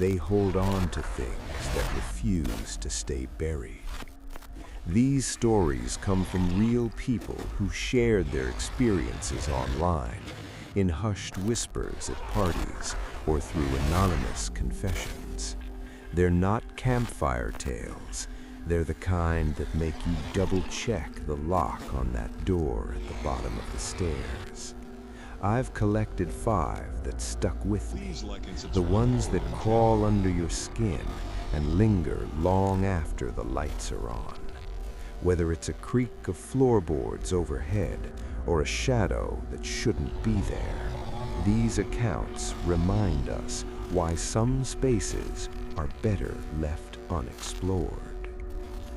they hold on to things that refuse to stay buried. These stories come from real people who shared their experiences online, in hushed whispers at parties or through anonymous confessions. They're not campfire tales. They're the kind that make you double-check the lock on that door at the bottom of the stairs. I've collected 5 that stuck with me, the ones that crawl under your skin and linger long after the lights are on. Whether it's a creak of floorboards overhead or a shadow that shouldn't be there, these accounts remind us why some spaces are better left unexplored.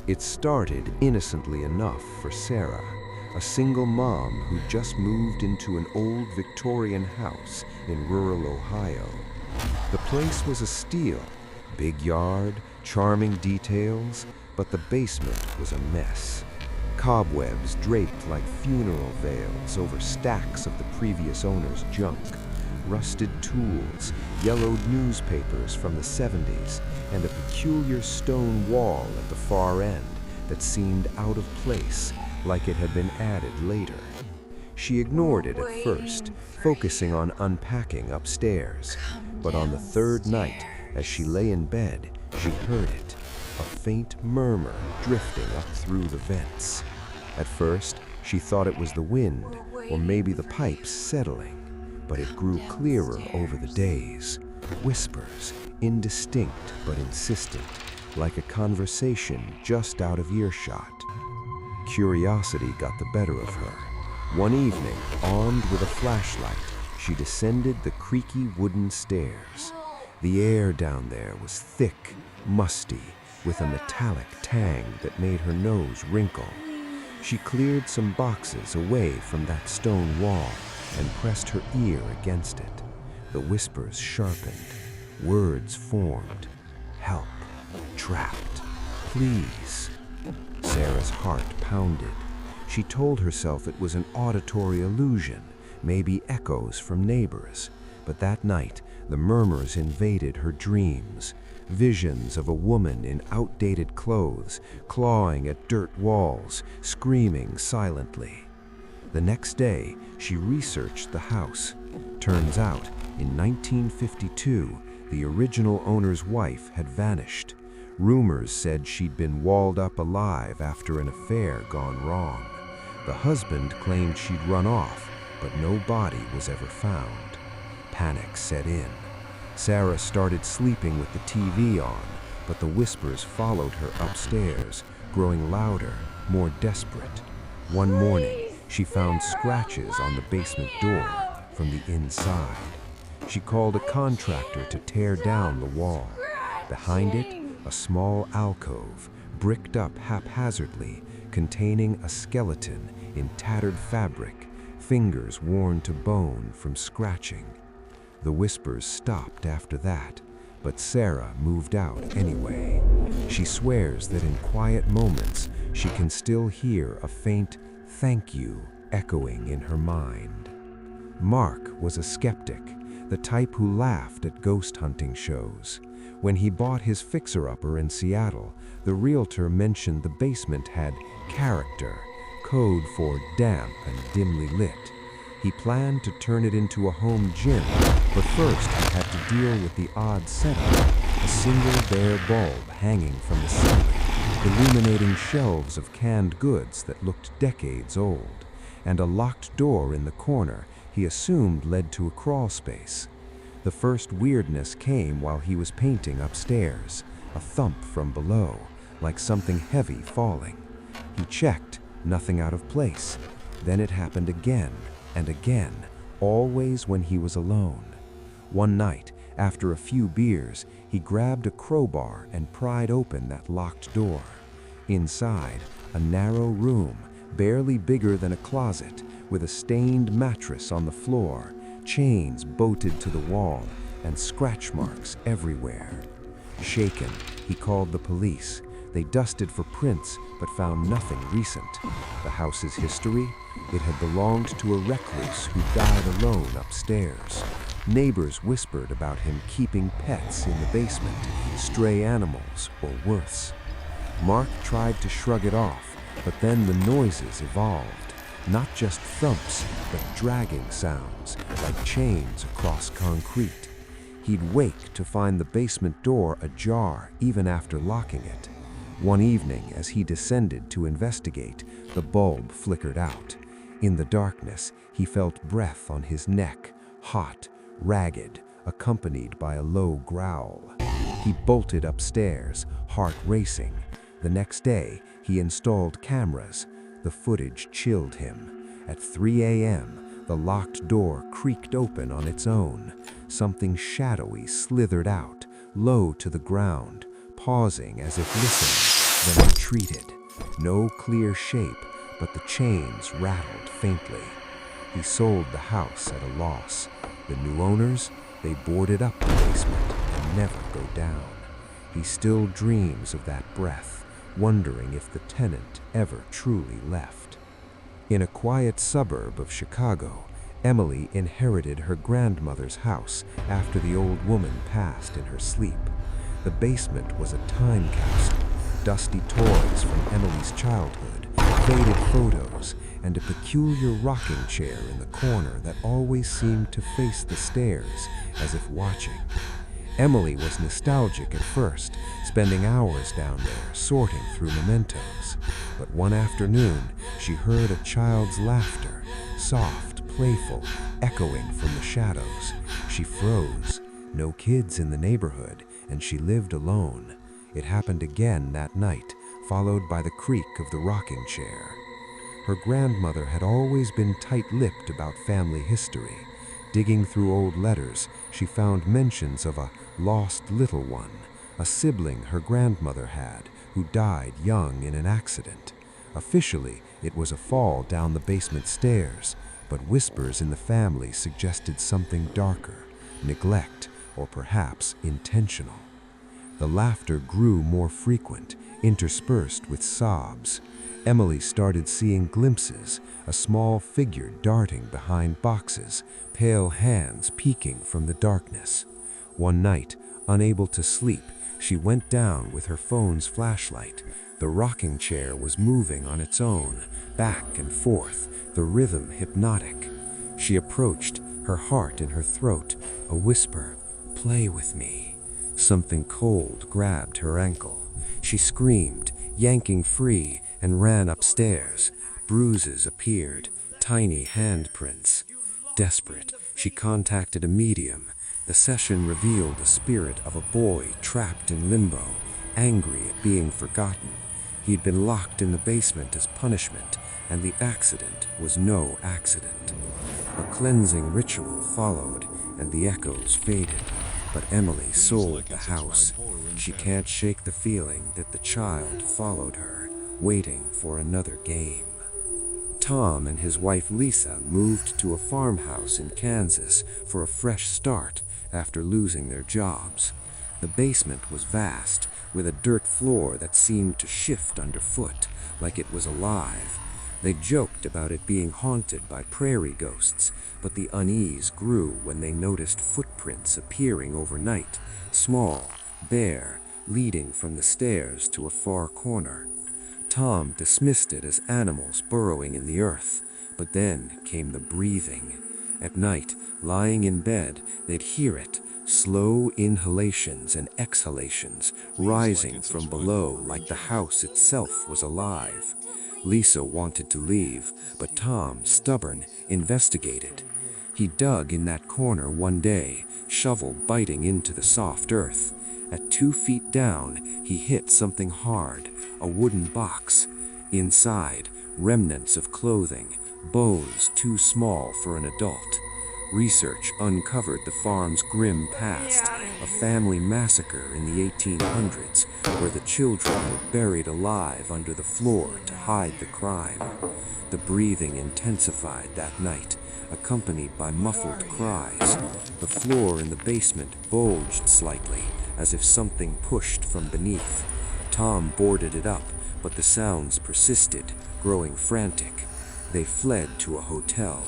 It started innocently enough for Sarah, a single mom who just moved into an old Victorian house in rural Ohio. The place was a steal, big yard, charming details, but the basement was a mess. Cobwebs draped like funeral veils over stacks of the previous owner's junk, rusted tools, yellowed newspapers from the 70s, and a peculiar stone wall at the far end that seemed out of place, like it had been added later. She ignored it at first, focusing on unpacking upstairs. But on the 3rd night, as she lay in bed, she heard it, a faint murmur drifting up through the vents. At first, she thought it was the wind, or maybe the pipes settling, but it grew clearer over the days. Whispers, indistinct but insistent, like a conversation just out of earshot. Curiosity got the better of her. One evening, armed with a flashlight, she descended the creaky wooden stairs. The air down there was thick, musty, with a metallic tang that made her nose wrinkle. She cleared some boxes away from that stone wall and pressed her ear against it. The whispers sharpened. Words formed. Help. Trapped. Please. Sarah's heart pounded. She told herself it was an auditory illusion, maybe echoes from neighbors. But that night, the murmurs invaded her dreams. Visions of a woman in outdated clothes, clawing at dirt walls, screaming silently. The next day, she researched the house. Turns out, in 1952, the original owner's wife had vanished. Rumors said she'd been walled up alive after an affair gone wrong. The husband claimed she'd run off, but no body was ever found. Panic set in. Sarah started sleeping with the TV on, but the whispers followed her upstairs, growing louder, more desperate. One morning, she found scratches on the basement door from the inside. She called a contractor to tear down the wall. Behind it, a small alcove, bricked up haphazardly, containing a skeleton in tattered fabric, fingers worn to bone from scratching. The whispers stopped after that, but Sarah moved out anyway. She swears that in quiet moments, she can still hear a faint "thank you" echoing in her mind. Mark was a skeptic, the type who laughed at ghost hunting shows. When he bought his fixer-upper in Seattle, the realtor mentioned the basement had character, code for damp and dimly lit. He planned to turn it into a home gym, but first he had to deal with the odd setup, a single bare bulb hanging from the ceiling, illuminating shelves of canned goods that looked decades old, and a locked door in the corner he assumed led to a crawl space. The first weirdness came while he was painting upstairs, a thump from below, like something heavy falling. He checked, nothing out of place. Then it happened again and again, always when he was alone. One night, after a few beers, he grabbed a crowbar and pried open that locked door. Inside, a narrow room, barely bigger than a closet, with a stained mattress on the floor, chains bolted to the wall, and scratch marks everywhere. Shaken, he called the police. They dusted for prints, but found nothing recent. The house's history? It had belonged to a recluse who died alone upstairs. Neighbors whispered about him keeping pets in the basement, stray animals, or worse. Mark tried to shrug it off, but then the noises evolved. Not just thumps, but dragging sounds, like chains across concrete. He'd wake to find the basement door ajar even after locking it. One evening, as he descended to investigate, the bulb flickered out. In the darkness, he felt breath on his neck, hot, ragged, accompanied by a low growl. He bolted upstairs, heart racing. The next day, he installed cameras. The footage chilled him. At 3 a.m., the locked door creaked open on its own. Something shadowy slithered out, low to the ground, pausing as if listening, then retreated. No clear shape, but the chains rattled faintly. He sold the house at a loss. The new owners, they boarded up the basement and never go down. He still dreams of that breath, wondering if the tenant ever truly left. In a quiet suburb of Chicago, Emily inherited her grandmother's house after the old woman passed in her sleep. The basement was a time capsule, dusty toys from Emily's childhood, faded photos, and a peculiar rocking chair in the corner that always seemed to face the stairs, as if watching. Emily was nostalgic at first, spending hours down there sorting through mementos. But one afternoon, she heard a child's laughter, soft, playful, echoing from the shadows. She froze. No kids in the neighborhood, and she lived alone. It happened again that night, followed by the creak of the rocking chair. Her grandmother had always been tight-lipped about family history. Digging through old letters, she found mentions of a lost little one, a sibling her grandmother had, who died young in an accident. Officially, it was a fall down the basement stairs, but whispers in the family suggested something darker, neglect, or perhaps intentional. The laughter grew more frequent, interspersed with sobs. Emily started seeing glimpses, a small figure darting behind boxes, pale hands peeking from the darkness. One night, unable to sleep, she went down with her phone's flashlight. The rocking chair was moving on its own, back and forth, the rhythm hypnotic. She approached, her heart in her throat, a whisper, "Play with me." Something cold grabbed her ankle. She screamed, yanking free, and ran upstairs. Bruises appeared, tiny handprints. Desperate, she contacted a medium. The session revealed the spirit of a boy trapped in limbo, angry at being forgotten. He'd been locked in the basement as punishment, and the accident was no accident. A cleansing ritual followed, and the echoes faded. But Emily sold the house. She can't shake the feeling that the child followed her, waiting for another game. Tom and his wife Lisa moved to a farmhouse in Kansas for a fresh start after losing their jobs. The basement was vast, with a dirt floor that seemed to shift underfoot, like it was alive. They joked about it being haunted by prairie ghosts, but the unease grew when they noticed footprints appearing overnight, small, bare, leading from the stairs to a far corner. Tom dismissed it as animals burrowing in the earth, but then came the breathing. At night, lying in bed, they'd hear it, slow inhalations and exhalations, rising from below like the house itself was alive. Lisa wanted to leave, but Tom, stubborn, investigated. He dug in that corner one day, shovel biting into the soft earth. At 2 feet down, he hit something hard, a wooden box. Inside, remnants of clothing, bones too small for an adult. Research uncovered the farm's grim past, a family massacre in the 1800s, where the children were buried alive under the floor to hide the crime. The breathing intensified that night, accompanied by muffled cries. The floor in the basement bulged slightly, as if something pushed from beneath. Tom boarded it up, but the sounds persisted, growing frantic. They fled to a hotel.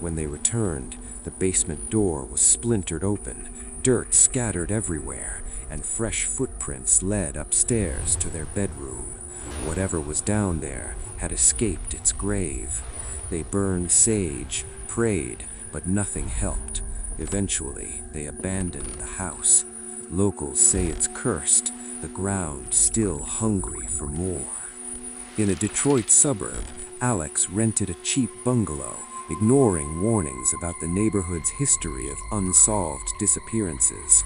When they returned, The basement door was splintered open, dirt scattered everywhere, and fresh footprints led upstairs to their bedroom. Whatever was down there had escaped its grave. They burned sage, prayed, but nothing helped. Eventually, they abandoned the house. Locals say it's cursed, the ground still hungry for more. In a Detroit suburb, Alex rented a cheap bungalow, ignoring warnings about the neighborhood's history of unsolved disappearances.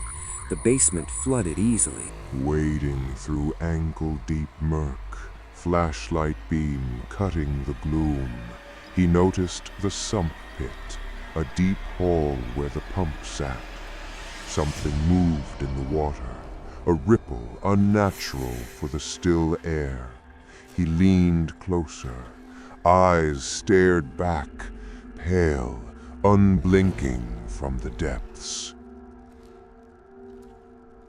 The basement flooded easily. Wading through ankle-deep murk, flashlight beam cutting the gloom, he noticed the sump pit, a deep hall where the pump sat. Something moved in the water, a ripple unnatural for the still air. He leaned closer, eyes stared back, pale, unblinking from the depths.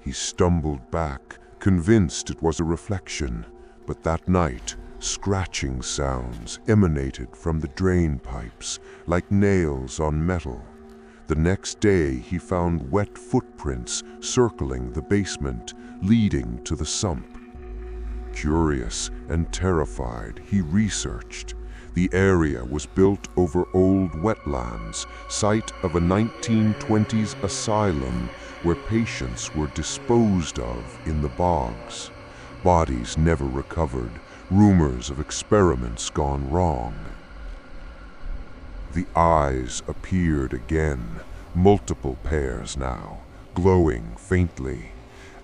He stumbled back, convinced it was a reflection, but that night, scratching sounds emanated from the drain pipes, like nails on metal. The next day, he found wet footprints circling the basement, leading to the sump. Curious and terrified, he researched. The area was built over old wetlands, site of a 1920s asylum where patients were disposed of in the bogs. Bodies never recovered, rumors of experiments gone wrong. The eyes appeared again, multiple pairs now, glowing faintly.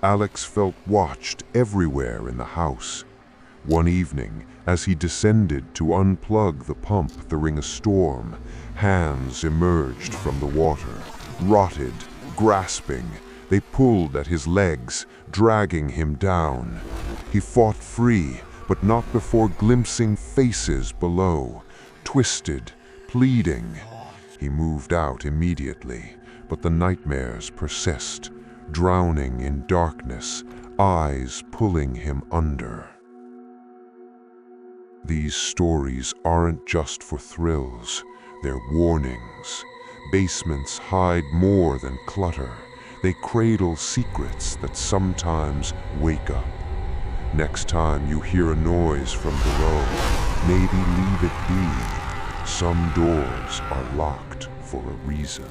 Alex felt watched everywhere in the house. One evening, as he descended to unplug the pump during a storm, hands emerged from the water, rotted, grasping. They pulled at his legs, dragging him down. He fought free, but not before glimpsing faces below, twisted, pleading. He moved out immediately, but the nightmares persist, drowning in darkness, eyes pulling him under. These stories aren't just for thrills, they're warnings. Basements hide more than clutter. They cradle secrets that sometimes wake up. Next time you hear a noise from below, maybe leave it be. Some doors are locked for a reason.